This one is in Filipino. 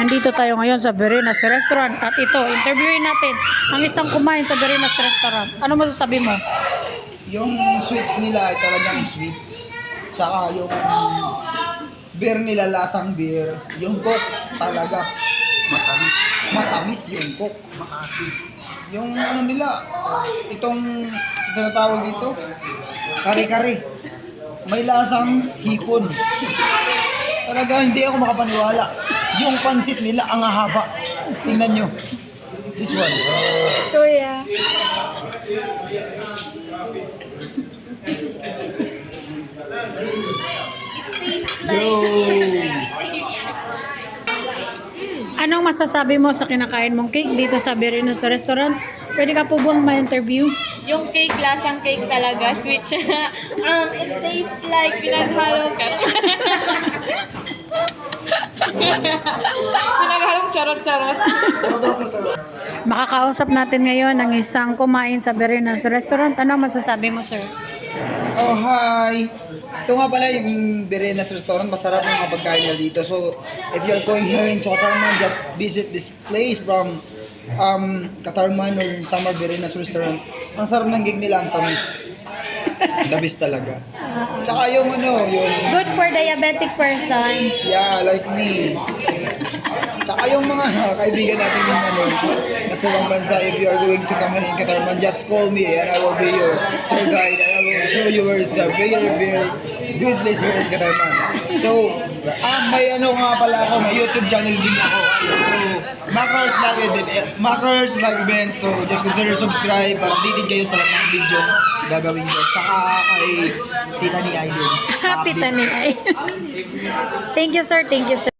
Nandito tayo ngayon sa Verenas Restaurant at ito, interviewin natin ang isang kumain sa Verenas Restaurant. Ano masasabi mo? Yung sweets nila ay talagang sweet. Tsaka yung beer nila lasang beer. Yung coke talaga matamis. Matamis yung coke. Makasim. Yung ano nila, itong tinatawag dito, kare-kare. May lasang hipon. Talaga hindi ako makapaniwala. Yung pansit nila ang haba. Tingnan nyo. This one. Kuya. Anong masasabi mo sa kinakain mong cake dito sa Verenas Restaurant? Pwede ka po bang ma-interview? Yung cake, lasang cake talaga, sweet siya. It tastes like pinaghalo ka. Pinaghalong charot-charot. Makakausap natin ngayon ang isang kumain sa Verenas Restaurant. Anong masasabi mo, sir? Oh, hi! Ito nga pala yung Verenas Restaurant. Masarap yung mga pagkain nila dito. So, if you're going here in Katarman, just visit this place from Katarman or Samar Verenas Restaurant. Ang sarap ng gig nila, ang tamis. The best talaga. Tsaka yung ano, yung... Good for diabetic person. Yeah, like me. Tsaka yung mga kaibigan natin yung ano, nasa ibang bansa, if you are going to come in Katarman, just call me and I will be your tour guide and I will show you where is the very, very good place here in Katarman. So, may ano nga pala ako, may YouTube channel din ako. So, Macros Live Event. So, just consider subscribe para updated kayo sa lahat ng video gagawin ko. Saka kay Tita ni Aiden. Happy Tanay. Thank you, sir. Thank you, sir.